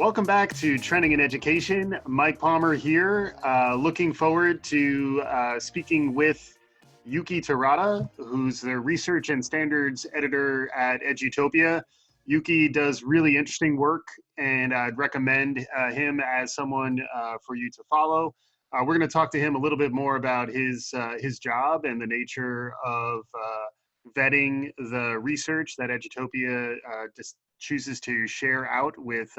Welcome back to Trending in Education. Mike Palmer here. Looking forward to speaking with Youki Terada, who's the Research and Standards Editor at Edutopia. Yuki does really interesting work, and I'd recommend him as someone for you to follow. We're going to talk to him a little bit more about his job and the nature of vetting the research that Edutopia chooses to share out with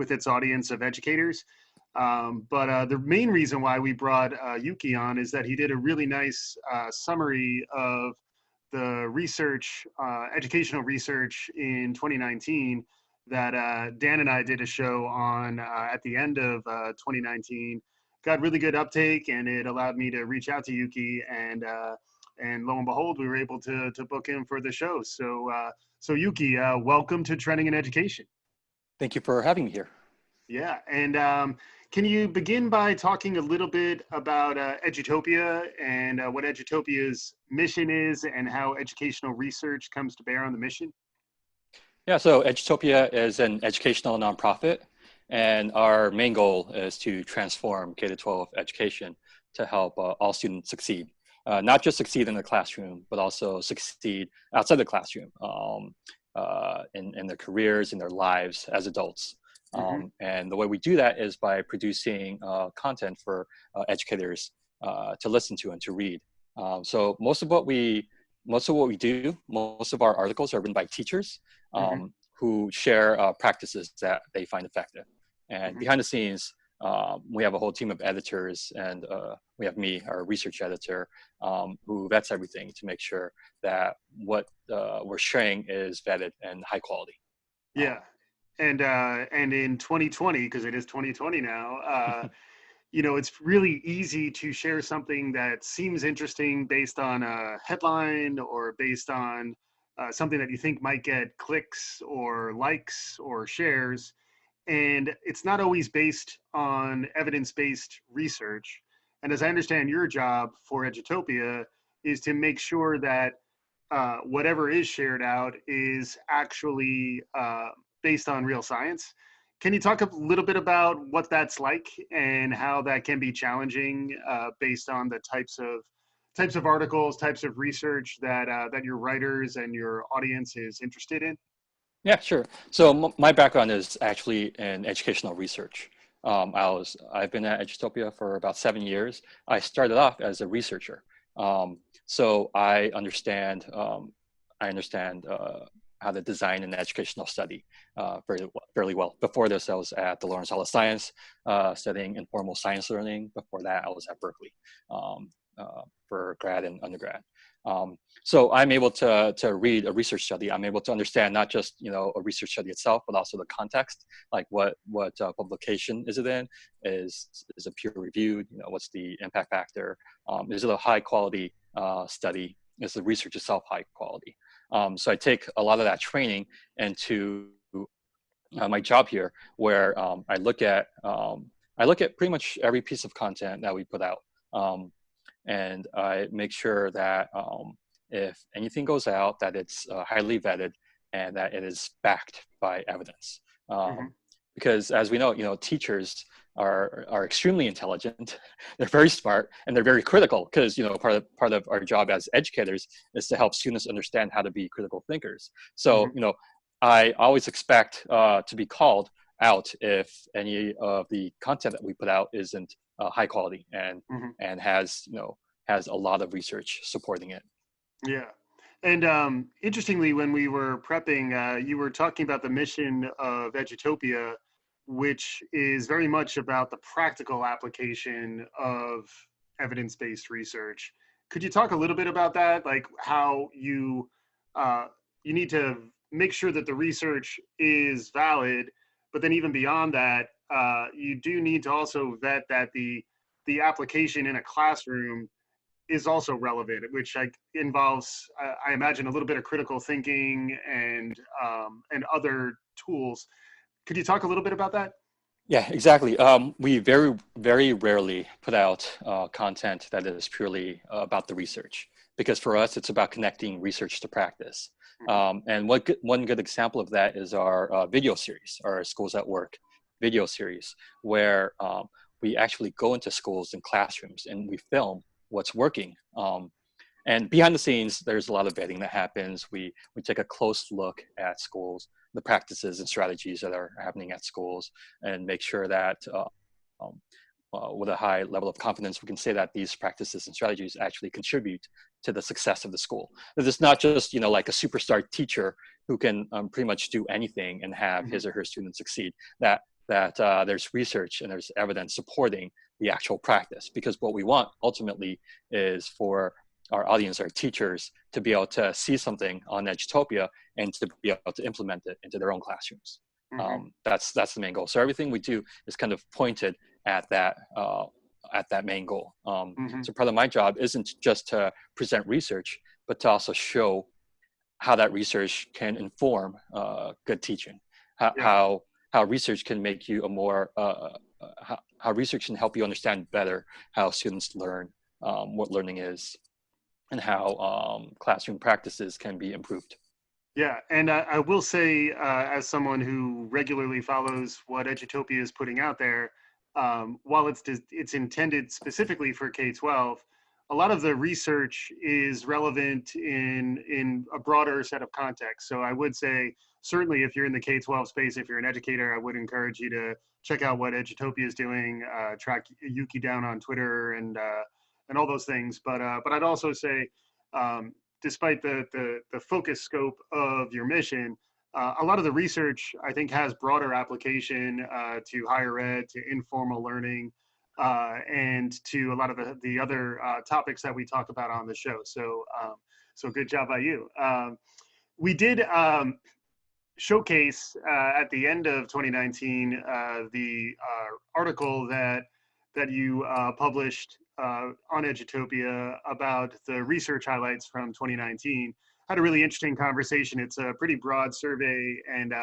its audience of educators. But the main reason why we brought Youki on is that he did a really nice summary of the research, educational research in 2019 that Dan and I did a show on at the end of 2019. Got really good uptake, and it allowed me to reach out to Youki, and lo and behold, we were able to book him for the show. So Youki, welcome to Trending in Education. Thank you for having me here. Yeah, and can you begin by talking a little bit about Edutopia and what Edutopia's mission is and how educational research comes to bear on the mission? Yeah, so Edutopia is an educational nonprofit, and our main goal is to transform K-12 education to help all students succeed. Not just succeed in the classroom, but also succeed outside the classroom in their careers, in their lives as adults. And the way we do that is by producing content for educators to listen to and to read. So most of our articles are written by teachers who share practices that they find effective. And behind the scenes, we have a whole team of editors, and we have me, our research editor, who vets everything to make sure that what we're sharing is vetted and high quality. Yeah. And in 2020, because it is 2020 now, it's really easy to share something that seems interesting based on a headline or based on something that you think might get clicks or likes or shares. And it's not always based on evidence-based research. And as I understand, your job for Edutopia is to make sure that whatever is shared out is actually based on real science. Can you talk a little bit about what that's like and how that can be challenging based on the types of articles, types of research that your writers and your audience is interested in? Yeah, sure. So my background is actually in educational research. I've been at Edutopia for about 7 years. I started off as a researcher, so I understand how to design an educational study fairly well. Before this, I was at the Lawrence Hall of Science, studying informal science learning. Before that, I was at Berkeley for grad and undergrad. So I'm able to read a research study. I'm able to understand not just a research study itself, but also the context, like what publication is it in? Is it peer reviewed? What's the impact factor? Is it a high quality study? Is the research itself high quality? So I take a lot of that training into my job here, where I look at pretty much every piece of content that we put out. And I make sure that if anything goes out, that it's highly vetted and that it is backed by evidence. Because as we know, teachers are extremely intelligent. They're very smart, and they're very critical, because part of our job as educators is to help students understand how to be critical thinkers. So I always expect to be called out if any of the content that we put out isn't high quality and has a lot of research supporting it. Yeah. And interestingly, when we were prepping, you were talking about the mission of Edutopia, which is very much about the practical application of evidence-based research. Could you talk a little bit about that, like how you need to make sure that the research is valid, but then even beyond that, you do need to also vet that the application in a classroom is also relevant, which involves, I imagine, a little bit of critical thinking and other tools. Could you talk a little bit about that? Yeah, exactly. We very, very rarely put out content that is purely about the research, because for us, it's about connecting research to practice. And one good example of that is our video series, our Schools at Work. video series where we actually go into schools and classrooms and we film what's working. And behind the scenes, there's a lot of vetting that happens. We take a close look at schools, the practices and strategies that are happening at schools, and make sure that um, with a high level of confidence, we can say that these practices and strategies actually contribute to the success of the school. That it's not just, like a superstar teacher who can pretty much do anything and have his or her students succeed. That there's research and there's evidence supporting the actual practice, because what we want ultimately is for our audience, our teachers, to be able to see something on Edutopia and to be able to implement it into their own classrooms. That's the main goal. So everything we do is kind of pointed at that main goal. So part of my job isn't just to present research, but to also show how that research can inform good teaching. How research can make you a more how research can help you understand better how students learn, what learning is, and how classroom practices can be improved. Yeah, and I will say, as someone who regularly follows what Edutopia is putting out there, while it's intended specifically for K-12, a lot of the research is relevant in a broader set of contexts. So I would say, certainly if you're in the K-12 space, if you're an educator, I would encourage you to check out what Edutopia is doing, track Youki down on Twitter and all those things. But I'd also say, despite the focus scope of your mission, a lot of the research, I think, has broader application to higher ed, to informal learning, and to a lot of the other topics that we talk about on the show. So, so good job by you. We did showcase at the end of 2019 the article that you published on Edutopia about the research highlights from 2019. Had a really interesting conversation. It's a pretty broad survey, and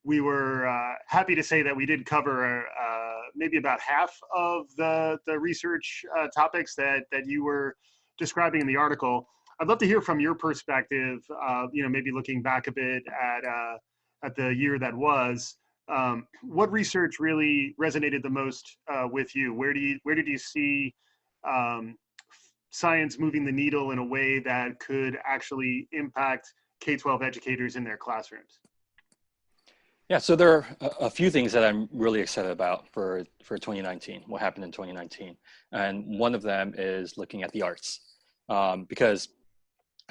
we were happy to say that we did cover maybe about half of the research topics that you were describing in the article. I'd love to hear from your perspective, maybe looking back a bit at the year that was. What research really resonated the most with you? Where did you see science moving the needle in a way that could actually impact K-12 educators in their classrooms? Yeah, so there are a few things that I'm really excited about for 2019, what happened in 2019. And one of them is looking at the arts. Because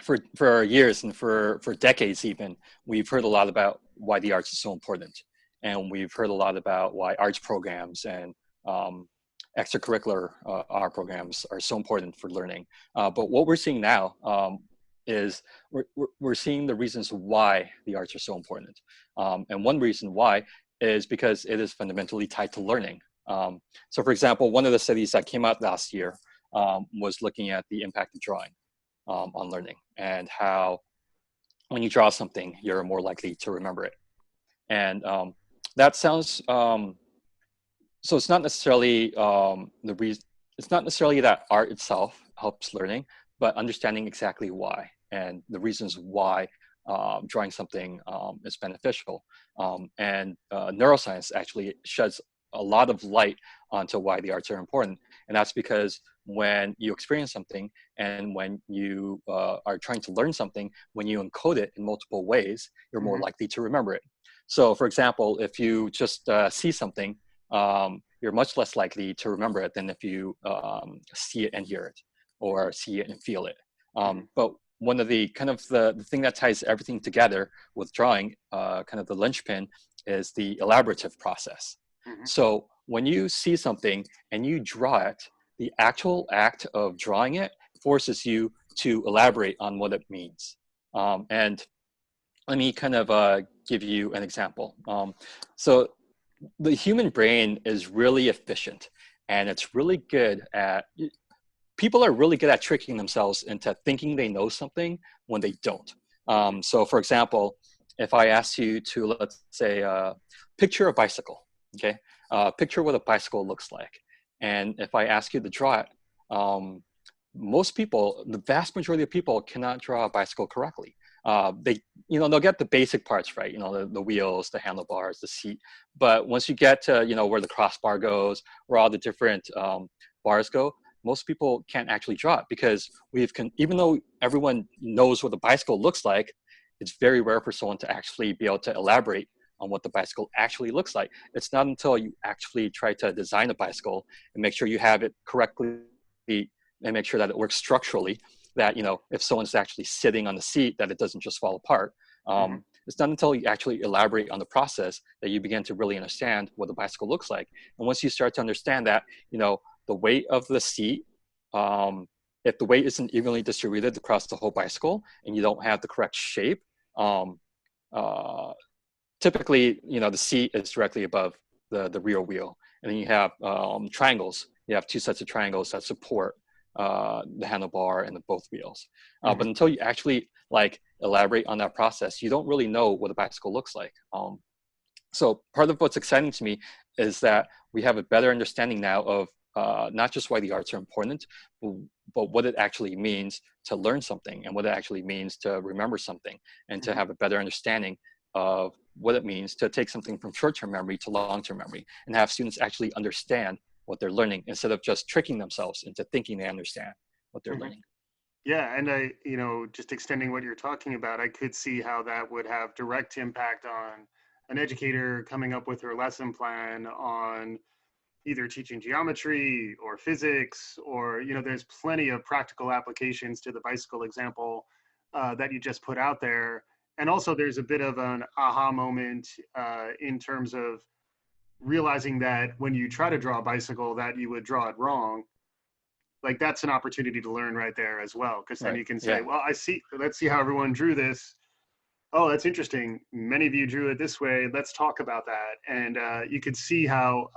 for years and for decades even, we've heard a lot about why the arts is so important. And we've heard a lot about why arts programs and extracurricular art programs are so important for learning. But what we're seeing now is we're seeing the reasons why the arts are so important. And one reason why is because it is fundamentally tied to learning. So for example, one of the studies that came out last year was looking at the impact of drawing on learning, and how when you draw something, you're more likely to remember it. And that sounds, so it's not necessarily the reason, it's not necessarily that art itself helps learning, but understanding exactly why and the reasons why drawing something is beneficial. And neuroscience actually sheds a lot of light onto why the arts are important. And that's because when you experience something and when you are trying to learn something, when you encode it in multiple ways, you're more likely to remember it. So for example, if you just see something, you're much less likely to remember it than if you see it and hear it, or see it and feel it. But one of the kind of the thing that ties everything together with drawing, kind of the linchpin, is the elaborative process. So when you see something and you draw it, the actual act of drawing it forces you to elaborate on what it means. And let me kind of give you an example. So the human brain is really efficient, and it's really good at, people are really good at tricking themselves into thinking they know something when they don't. So for example, if I ask you to, let's say, picture a bicycle, okay? Picture what a bicycle looks like. And if I ask you to draw it, most people, the vast majority of people cannot draw a bicycle correctly. they'll get the basic parts right, the wheels, the handlebars, the seat. But once you get to, where the crossbar goes, where all the different bars go, most people can't actually draw it because even though everyone knows what the bicycle looks like, it's very rare for someone to actually be able to elaborate on what the bicycle actually looks like. It's not until you actually try to design a bicycle and make sure you have it correctly and make sure that it works structurally, that, if someone's actually sitting on the seat, that it doesn't just fall apart. It's not until you actually elaborate on the process that you begin to really understand what the bicycle looks like. And once you start to understand that, the weight of the seat, if the weight isn't evenly distributed across the whole bicycle and you don't have the correct shape, typically, the seat is directly above the rear wheel. And then you have triangles. You have two sets of triangles that support the handlebar and both wheels. But until you actually elaborate on that process, you don't really know what a bicycle looks like. So part of what's exciting to me is that we have a better understanding now of not just why the arts are important, but what it actually means to learn something and what it actually means to remember something and to have a better understanding of what it means to take something from short-term memory to long-term memory and have students actually understand what they're learning instead of just tricking themselves into thinking they understand what they're learning. Yeah, and just extending what you're talking about, I could see how that would have direct impact on an educator coming up with her lesson plan on either teaching geometry or physics, or, there's plenty of practical applications to the bicycle example that you just put out there. And also there's a bit of an aha moment in terms of realizing that when you try to draw a bicycle that you would draw it wrong. Like, that's an opportunity to learn right there as well, because then you can say, well, let's see how everyone drew this. Oh, that's interesting. Many of you drew it this way. Let's talk about that. And you could see how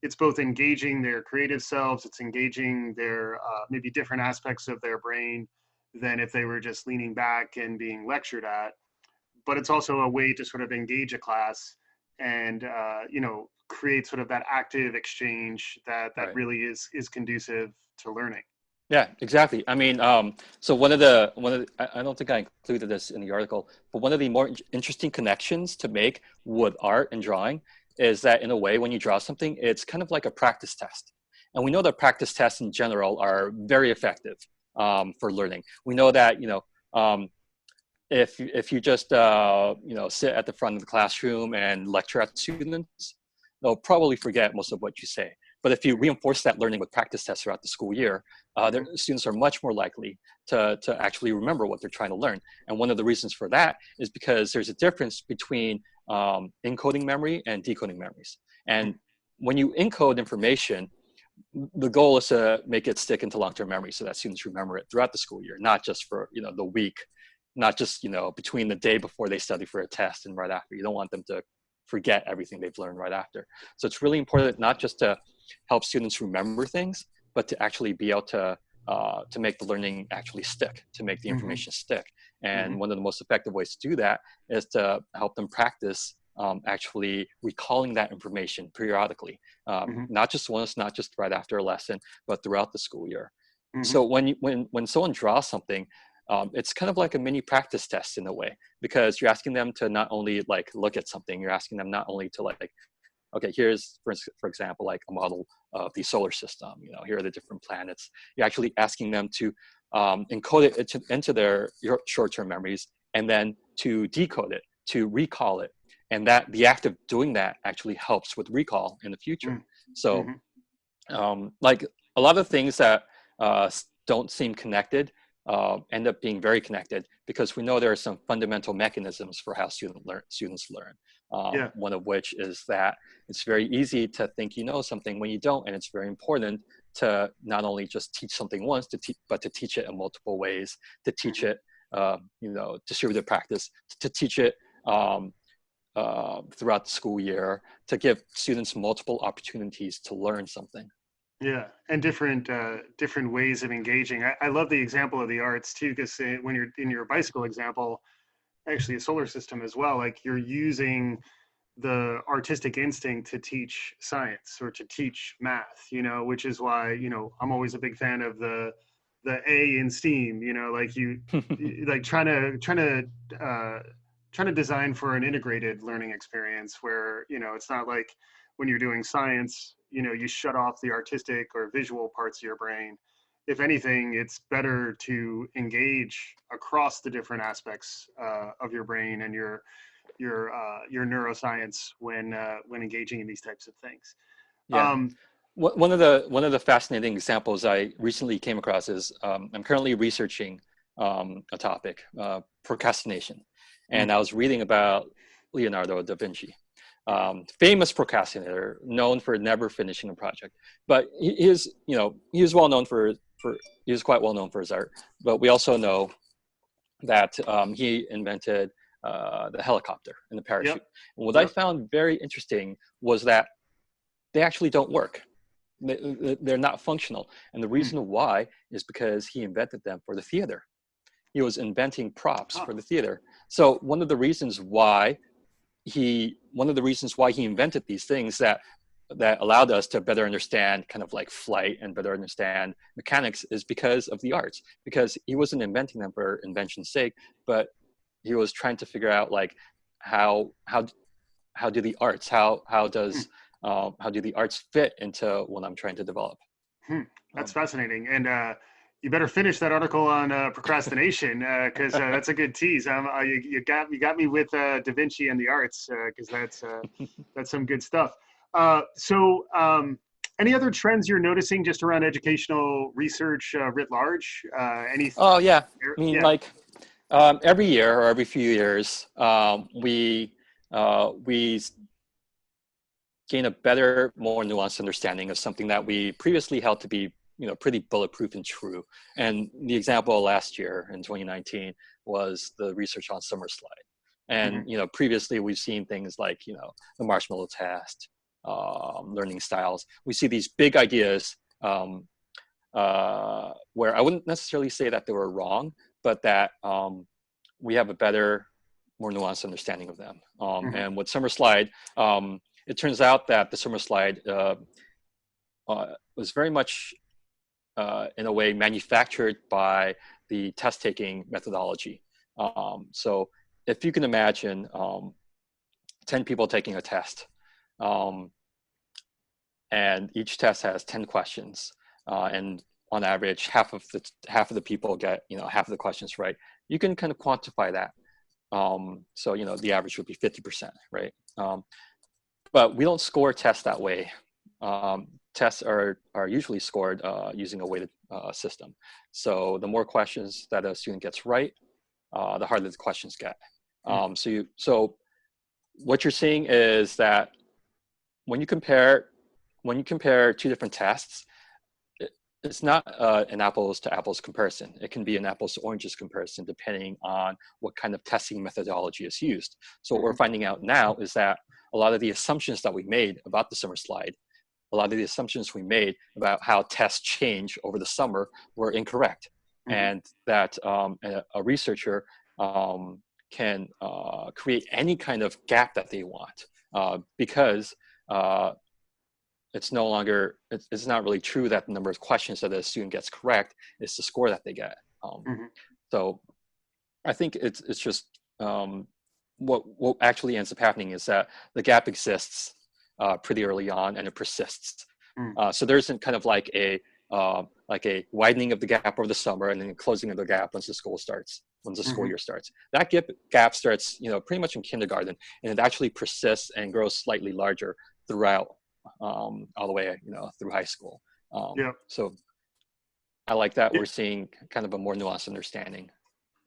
it's both engaging their creative selves, it's engaging their maybe different aspects of their brain than if they were just leaning back and being lectured at. But it's also a way to sort of engage a class and create sort of that active exchange that really is conducive to learning. Yeah, exactly. I mean, so I don't think I included this in the article, but one of the more interesting connections to make with art and drawing is that, in a way, when you draw something, it's kind of like a practice test. And we know that practice tests in general are very effective for learning. We know that, if you just sit at the front of the classroom and lecture at students, they'll probably forget most of what you say. But if you reinforce that learning with practice tests throughout the school year, their students are much more likely to actually remember what they're trying to learn. And one of the reasons for that is because there's a difference between encoding memory and decoding memories. And when you encode information, the goal is to make it stick into long-term memory so that students remember it throughout the school year, not just for the week, not just between the day before they study for a test and right after. You don't want them to forget everything they've learned right after. So it's really important not just to help students remember things, but to actually be able to make the learning actually stick, to make the information stick. And one of the most effective ways to do that is to help them practice actually recalling that information periodically, not just once, not just right after a lesson, but throughout the school year. So when someone draws something, it's kind of like a mini practice test in a way, because you're asking them to not only look at something, you're asking them not only to okay, here's for example a model of the solar system. Here are the different planets. You're actually asking them to encode it into their short-term memories, and then to decode it, to recall it, and that the act of doing that actually helps with recall in the future. So a lot of things that don't seem connected end up being very connected, because we know there are some fundamental mechanisms for how students learn. One of which is that it's very easy to think you know something when you don't, and it's very important to not only just teach something once, but to teach it in multiple ways, to teach it, distributed practice, to teach it throughout the school year, to give students multiple opportunities to learn something. Yeah, and different ways of engaging. I love the example of the arts too, because when you're in your bicycle example, actually a solar system as well, you're using the artistic instinct to teach science or to teach math, which is why, I'm always a big fan of the the A in STEAM, you know, like like trying to design for an integrated learning experience where, you know, it's not like when you're doing science, you know, you shut off the artistic or visual parts of your brain. If anything, it's better to engage across the different aspects of your brain and your neuroscience when engaging in these types of things. Yeah. Um, One of the fascinating examples I recently came across is I'm currently researching a topic, procrastination, and I was reading about Leonardo da Vinci, famous procrastinator, known for never finishing a project. But he was well known for he was quite well known for his art. But we also know that he invented the helicopter and the yep, parachute. And what I yep. found very interesting was that they actually don't work. They're not functional. And the Mm. reason why is because he invented them for the theater. He was inventing props Ah, for the theater. So one of the reasons why he invented these things that allowed us to better understand kind of like flight and better understand mechanics is because of the arts. Because he wasn't inventing them for invention's sake, but he was trying to figure out like how do the arts mm, how do the arts fit into what I'm trying to develop. hmm. That's Um, fascinating. And you better finish that article on procrastination because that's a good tease. You got me with Da Vinci and the arts because that's some good stuff. Any other trends you're noticing just around educational research writ large? Any? oh yeah, I mean Yeah. like every year or every few years we gain a better, more nuanced understanding of something that we previously held to be, pretty bulletproof and true. And the example last year in 2019 was the research on summer slide. And Hmm. previously we've seen things like the marshmallow test, learning styles. We see these big ideas where I wouldn't necessarily say that they were wrong, but that we have a better, more nuanced understanding of them. Hmm. And with summer slide, it turns out that the summer slide was very much, in a way, manufactured by the test-taking methodology. So if you can imagine 10 people taking a test, um, and each test has 10 questions, and on average, half of the people get half of the questions right. You can kind of quantify that. So the average would be 50%, right? But we don't score tests that way. Tests are usually scored using a weighted system. So the more questions that a student gets right, the harder the questions get. So what you're seeing is that when you compare two different tests, it's not an apples to apples comparison. It can be an apples to oranges comparison depending on what kind of testing methodology is used. So what we're finding out now is that a lot of the assumptions that we made about the summer slide, a lot of the assumptions we made about how tests change over the summer were incorrect. Hmm. And that a researcher can create any kind of gap that they want because it's no longer it's not really true that the number of questions that a student gets correct is the score that they get. Hmm. So I think it's just what actually ends up happening is that the gap exists pretty early on and it persists. Hmm. So there isn't kind of like a widening of the gap over the summer and then closing of the gap once the school Hmm. year starts. That gap starts pretty much in kindergarten, and it actually persists and grows slightly larger throughout all the way through high school. Yep. So I like that Yeah. we're seeing kind of a more nuanced understanding.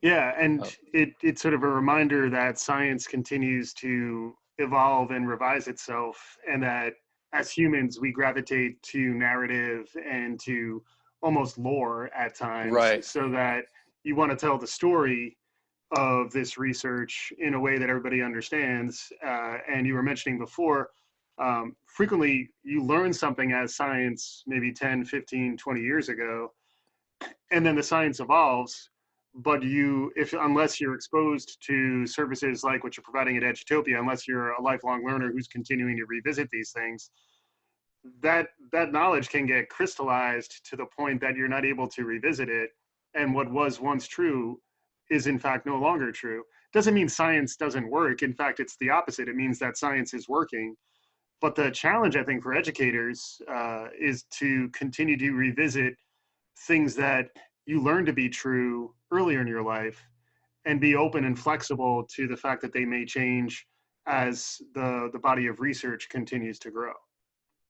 Yeah, and Of, it's sort of a reminder that science continues to evolve and revise itself, and that as humans we gravitate to narrative and to almost lore at times, right. so that you want to tell the story of this research in a way that everybody understands. And you were mentioning before, frequently you learn something as science maybe 10, 15, 20 years ago, and then the science evolves, but if unless you're exposed to services like what you're providing at Edutopia, unless you're a lifelong learner who's continuing to revisit these things, that knowledge can get crystallized to the point that you're not able to revisit it, and what was once true is in fact no longer true. Doesn't mean science doesn't work. In fact, it's the opposite. It means that science is working. But the challenge, I think, for educators is to continue to revisit things that you learned to be true earlier in your life, and be open and flexible to the fact that they may change as the body of research continues to grow.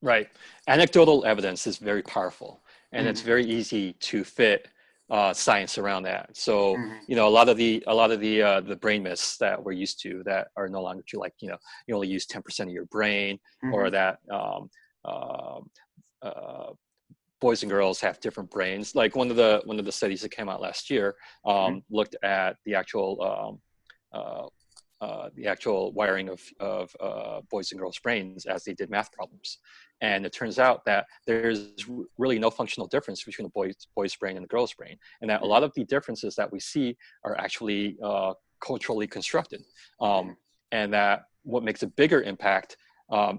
Right. Anecdotal evidence is very powerful, and it's Mm-hmm. very easy to fit science around that. So, Mm-hmm. you know, a lot of the brain myths that we're used to that are no longer true, like, you know, you only use 10% of your brain, Mm-hmm. or that uh, uh, boys and girls have different brains. Like one of the studies that came out last year looked at the actual wiring of boys and girls' brains as they did math problems. And it turns out that there's really no functional difference between a boy's brain and a girl's brain, and that a Mm-hmm. lot of the differences that we see are actually culturally constructed, and that what makes a bigger impact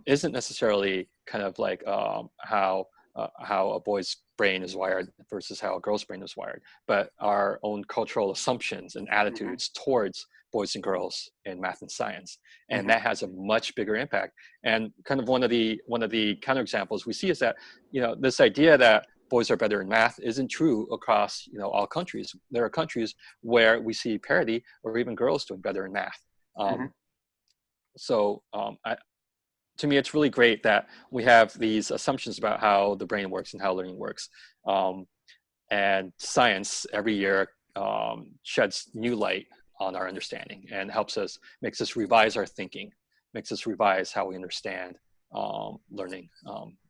isn't necessarily kind of like how a boy's brain is wired versus how a girl's brain is wired, but our own cultural assumptions and Mm-hmm. attitudes towards boys and girls in math and science, and Mm-hmm. that has a much bigger impact. And kind of one of the counterexamples we see is that, you know, this idea that boys are better in math isn't true across, you know, all countries. There are countries where we see parity or even girls doing better in math. Mm-hmm. Um, to me, it's really great that we have these assumptions about how the brain works and how learning works. Um, and science every year sheds new light on our understanding and makes us revise our thinking, makes us revise how we understand learning.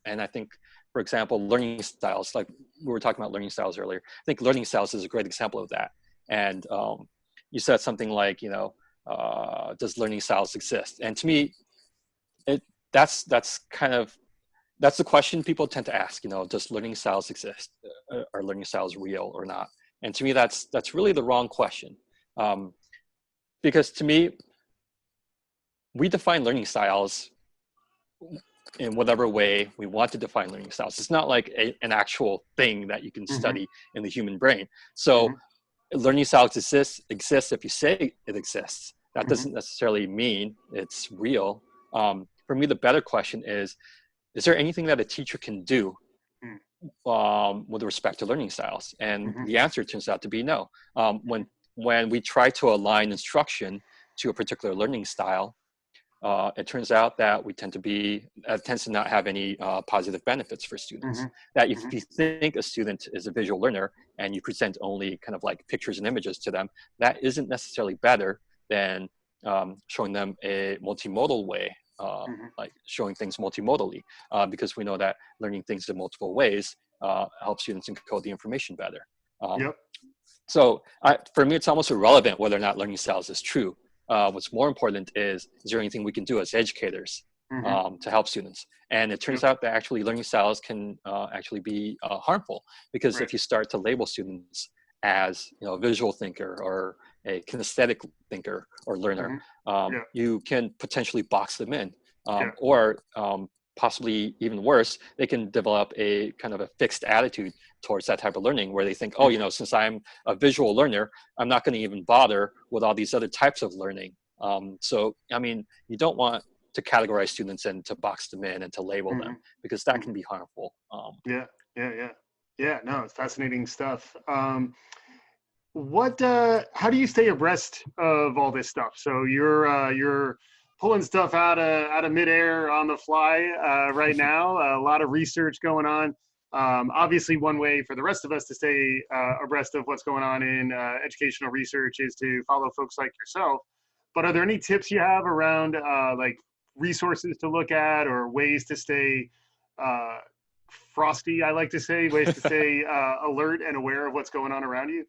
And I think, for example, learning styles, like we were talking about learning styles earlier, I think learning styles is a great example of that. And you said something like, you know, does learning styles exist? And to me, it that's kind of that's the question people tend to ask. You know, does learning styles exist? Are learning styles real or not? And to me, that's really the wrong question, um, because to me, we define learning styles in whatever way we want to define learning styles. It's not like an actual thing that you can Mm-hmm. study in the human brain. So learning styles exists if you say it exists. That Mm-hmm. doesn't necessarily mean it's real. For me, the better question is there anything that a teacher can do with respect to learning styles? And Mm-hmm. the answer turns out to be no. When we try to align instruction to a particular learning style, it turns out that tends to not have any positive benefits for students. Mm-hmm. That if Mm-hmm. you think a student is a visual learner and you present only kind of like pictures and images to them, that isn't necessarily better than showing them a multimodal way, Mm-hmm. like showing things multimodally, because we know that learning things in multiple ways helps students encode the information better. Um, Yep. so for me, it's almost irrelevant whether or not learning styles is true. What's more important is there anything we can do as educators Mm-hmm. to help students? And it turns Yep. out that actually learning styles can actually be harmful, because Right. if you start to label students as, you know, a visual thinker or a kinesthetic thinker or learner, Mm-hmm. Yeah. you can potentially box them in, Yeah. or possibly even worse, they can develop a kind of a fixed attitude towards that type of learning, where they think, oh, you Mm-hmm. know, since I'm a visual learner, I'm not going to even bother with all these other types of learning. So, I mean, you don't want to categorize students and to box them in and to label Mm-hmm. them, because that Mm-hmm. can be harmful. Yeah. Yeah. Yeah. Yeah. No, it's fascinating stuff. How do you stay abreast of all this stuff? So you're pulling stuff out of midair on the fly right now. A lot of research going on. Obviously, one way for the rest of us to stay abreast of what's going on in educational research is to follow folks like yourself. But are there any tips you have around like resources to look at, or ways to stay uh, frosty? I like to say ways to stay alert and aware of what's going on around you.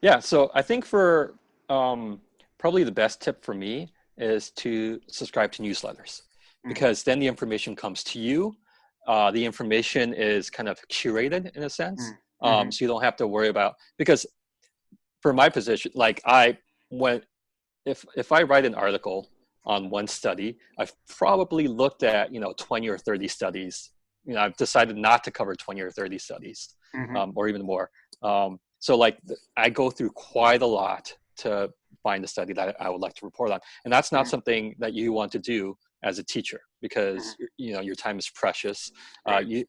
Yeah, so I think for probably the best tip for me is to subscribe to newsletters, Mm-hmm. because then the information comes to you. The information is kind of curated in a sense, Mm-hmm. so you don't have to worry about, because for my position, like when if I write an article on one study. I've probably looked at 20 or 30 studies. I've decided not to cover 20 or 30 studies, or even more. So like I go through quite a lot to find a study that I would like to report on, and that's not something that you want to do as a teacher, because your time is precious. Right.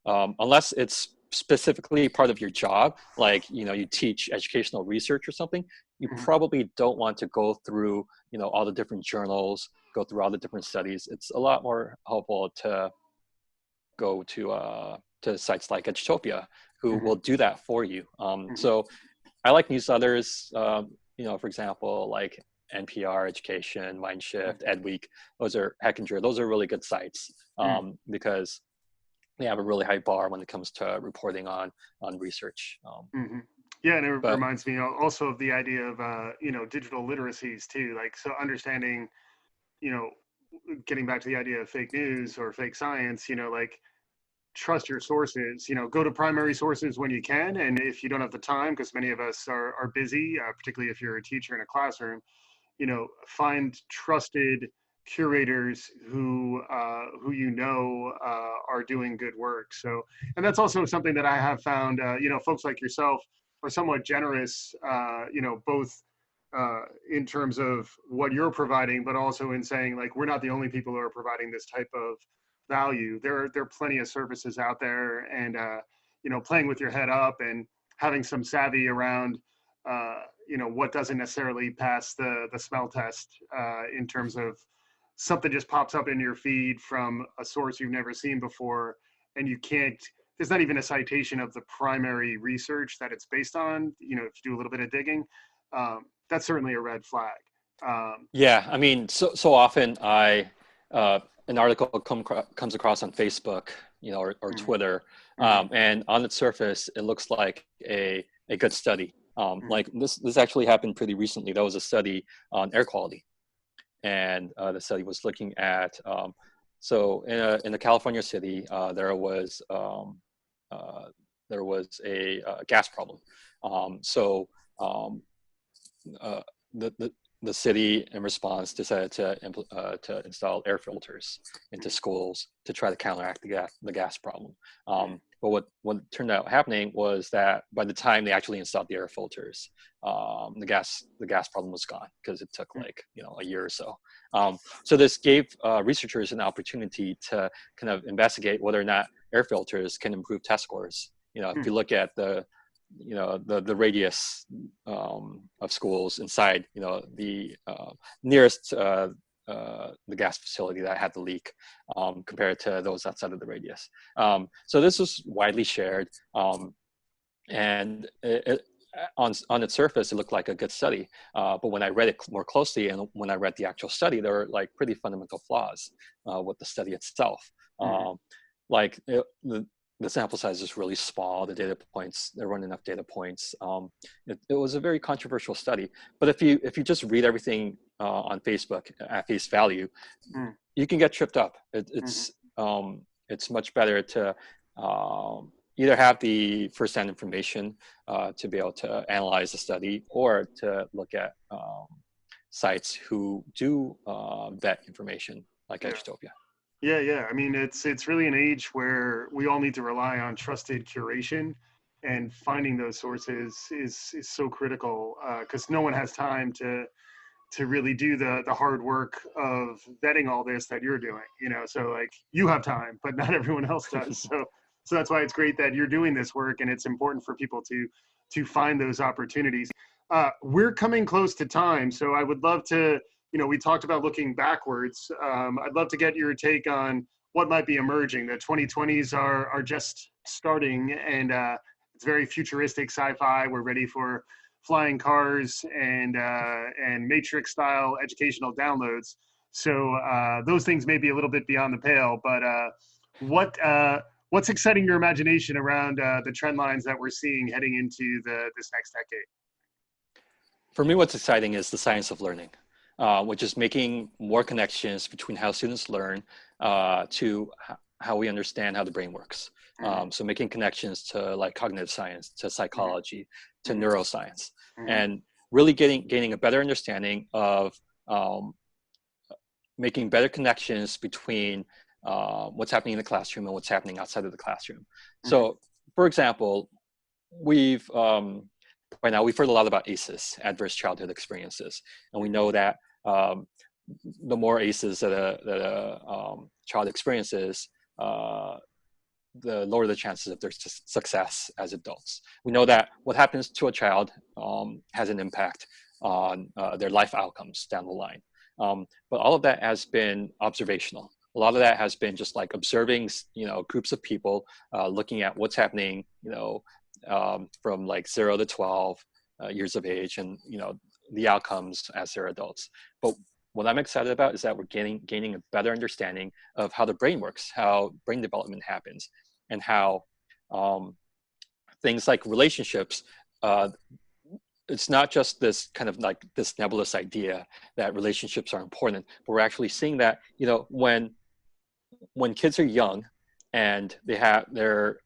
Unless it's specifically part of your job, like you teach educational research or something, you probably don't want to go through all the different journals, go through all the different studies. It's a lot more helpful to go to sites like Edutopia, who will do that for you. So I like newsletters, for example, like NPR Education, Mindshift, EdWeek. Those are Hackinger. Those are really good sites, because they have a really high bar when it comes to reporting on research. Yeah, and it But reminds me also of the idea of digital literacies too. Like, so understanding, you know, getting back to the idea of fake news or fake science, like trust your sources. Go to primary sources when you can, and if you don't have the time, because many of us are busy, particularly if you're a teacher in a classroom, find trusted curators who are doing good work. So, and that's also something that I have found. Folks like yourself are somewhat generous. Both in terms of what you're providing, but also in saying like we're not the only people who are providing this type of value. There are plenty of services out there, and playing with your head up and having some savvy around what doesn't necessarily pass the smell test in terms of something just pops up in your feed from a source you've never seen before, and there's not even a citation of the primary research that it's based on. If you do a little bit of digging, that's certainly a red flag. yeah, I mean, so often an article comes across on Facebook, or Twitter, and on its surface, it looks like a good study. Like this actually happened pretty recently. There was a study on air quality, and the study was looking at so in a California city, there was a gas problem. So uh, the city, in response, decided to install air filters into schools to try to counteract the gas problem. But what turned out happening was that by the time they actually installed the air filters, the gas problem was gone, because it took like a year or so. So this gave researchers an opportunity to kind of investigate whether or not air filters can improve test scores. If you look at the radius of schools inside the nearest the gas facility that had the leak, compared to those outside of the radius. So this was widely shared, and on its surface, it looked like a good study. But when I read it more closely, and when I read the actual study, there were like pretty fundamental flaws with the study itself. Like the sample size is really small. The data points, there weren't enough data points. It was a very controversial study. But if you just read everything on Facebook at face value, you can get tripped up. It's much better to either have the first-hand information to be able to analyze the study, or to look at sites who do vet information, like Edutopia. Yeah. I mean, it's really an age where we all need to rely on trusted curation, and finding those sources is so critical, because no one has time to really do the hard work of vetting all this that you're doing. So like you have time, but not everyone else does. So that's why it's great that you're doing this work, and it's important for people to find those opportunities. We're coming close to time, so I would love to. We talked about looking backwards. I'd love to get your take on what might be emerging. The 2020s are just starting, and it's very futuristic sci-fi. We're ready for flying cars and Matrix style educational downloads. So those things may be a little bit beyond the pale, but what's exciting your imagination around the trend lines that we're seeing heading into this next decade? For me, what's exciting is the science of learning, which is making more connections between how students learn to how we understand how the brain works. So making connections to like cognitive science, to psychology, to neuroscience, and really gaining a better understanding of making better connections between what's happening in the classroom and what's happening outside of the classroom. So, for example, we've right now we've heard a lot about ACEs, adverse childhood experiences, and we know that the more ACEs that a child experiences, the lower the chances of their success as adults. We know that what happens to a child has an impact on their life outcomes down the line. But all of that has been observational. A lot of that has been just like observing, groups of people, looking at what's happening, from like 0 to 12 years of age, and the outcomes as they're adults. But what I'm excited about is that we're gaining a better understanding of how the brain works, how brain development happens, and how things like relationships. It's not just this kind of like this nebulous idea that relationships are important, but we're actually seeing that when kids are young and they're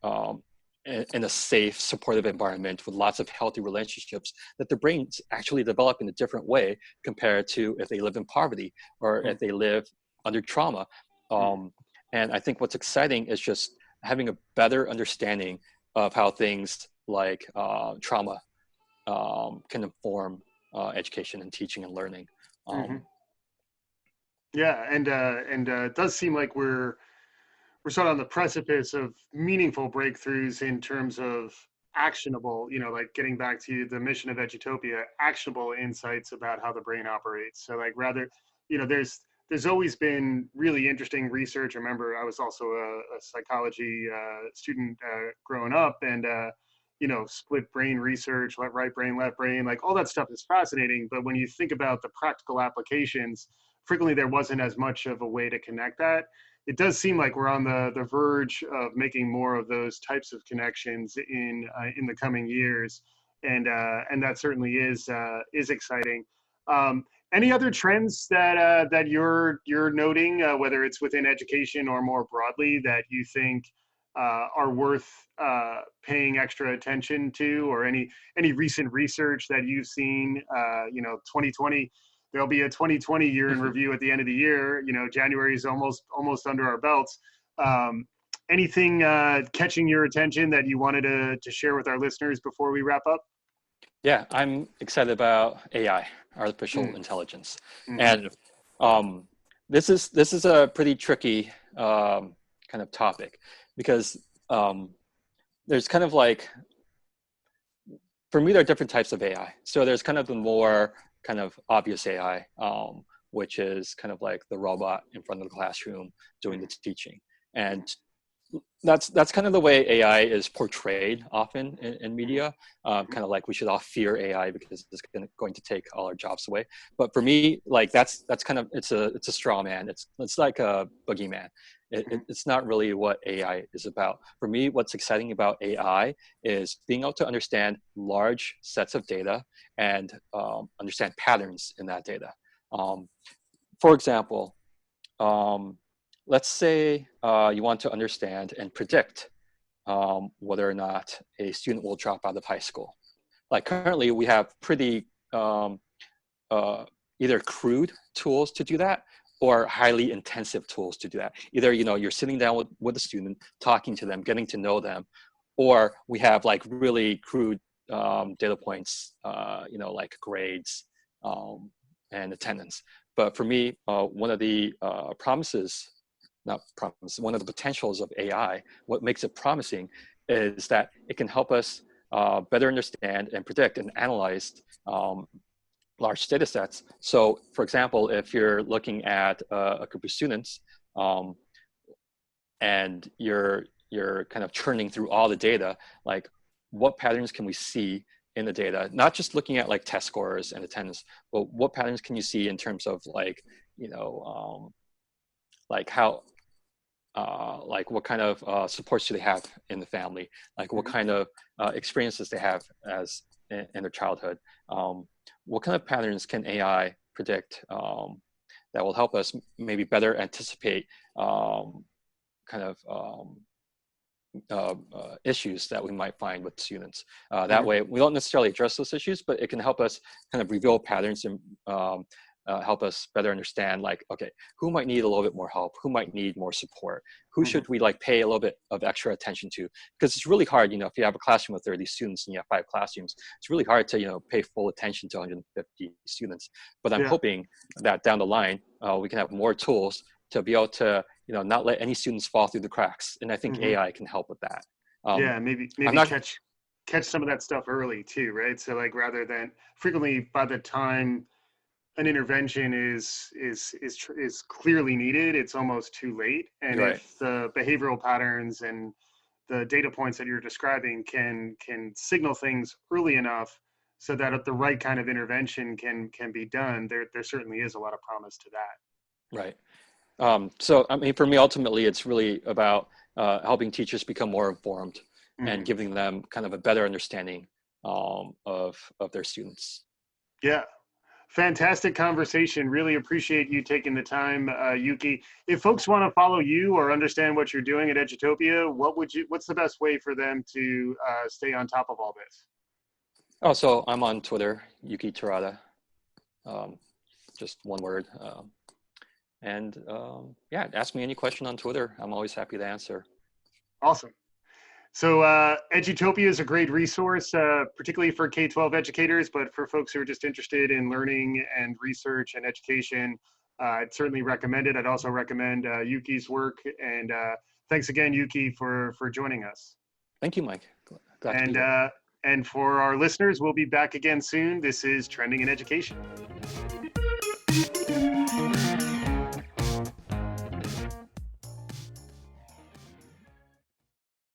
in a safe, supportive environment with lots of healthy relationships, that their brains actually develop in a different way compared to if they live in poverty or if they live under trauma. And I think what's exciting is just having a better understanding of how things like trauma can inform education and teaching and learning. Yeah, and it does seem like we're sort of on the precipice of meaningful breakthroughs in terms of actionable, like getting back to the mission of Edutopia, actionable insights about how the brain operates. So like rather, there's always been really interesting research. I remember I was also a psychology student growing up, and split brain research, right brain, left brain, like all that stuff is fascinating. But when you think about the practical applications, frequently there wasn't as much of a way to connect that. It does seem like we're on the verge of making more of those types of connections in the coming years, and that certainly is exciting. Any other trends that you're noting, whether it's within education or more broadly, that you think are worth paying extra attention to, or any recent research that you've seen? 2020. There'll be a 2020 year in review at the end of the year. January is almost under our belts. Anything catching your attention that you wanted to share with our listeners before we wrap up? Yeah, I'm excited about AI, artificial intelligence, and this is a pretty tricky kind of topic, because there's kind of like, for me, there are different types of AI. So there's kind of the more kind of obvious AI, which is kind of like the robot in front of the classroom doing the teaching. And that's kind of the way AI is portrayed often in media, kind of like we should all fear AI because it's going to take all our jobs away. But for me, like that's kind of, it's a straw man. It's like a boogeyman. It's not really what AI is about. For me, what's exciting about AI is being able to understand large sets of data and understand patterns in that data. For example, let's say you want to understand and predict whether or not a student will drop out of high school. Like currently, we have pretty either crude tools to do that or highly intensive tools to do that. Either you're sitting down with a student, talking to them, getting to know them, or we have like really crude data points, like grades and attendance. But for me, one of the one of the potentials of AI, what makes it promising, is that it can help us better understand and predict and analyze large data sets. So for example, if you're looking at a group of students and you're kind of churning through all the data, like what patterns can we see in the data, not just looking at like test scores and attendance, but what patterns can you see in terms of like, like how, like what kind of supports do they have in the family? Like what kind of experiences they have as in their childhood? What kind of patterns can AI predict that will help us maybe better anticipate kind of issues that we might find with students? That way, we don't necessarily address those issues, but it can help us kind of reveal patterns and help us better understand, like, okay, who might need a little bit more help, who might need more support, who Mhm. should we like pay a little bit of extra attention to, because it's really hard, if you have a classroom with 30 students and you have 5 classrooms, it's really hard to pay full attention to 150 students. But I'm Yeah. hoping that down the line we can have more tools to be able to not let any students fall through the cracks, and I think Mhm. AI can help with that. Yeah, I'm maybe not catch some of that stuff early too, right? So like rather than frequently by the time an intervention is clearly needed, it's almost too late. And You're right. if the behavioral patterns and the data points that you're describing can signal things early enough so that if the right kind of intervention can be done, there certainly is a lot of promise to that. Right. So, I mean, for me, ultimately, it's really about helping teachers become more informed and Mhm. giving them kind of a better understanding of their students. Yeah. Fantastic conversation. Really appreciate you taking the time, Yuki. If folks want to follow you or understand what you're doing at Edutopia, what's the best way for them to stay on top of all this? Oh, so I'm on Twitter, Youki Terada, just one word. Yeah, ask me any question on Twitter. I'm always happy to answer. Awesome. So Edutopia is a great resource, particularly for K-12 educators, but for folks who are just interested in learning and research and education, I'd certainly recommend it. I'd also recommend Yuki's work. And thanks again, Yuki, for joining us. Thank you, Mike. Glad to be And here. and for our listeners, we'll be back again soon. This is Trending in Education.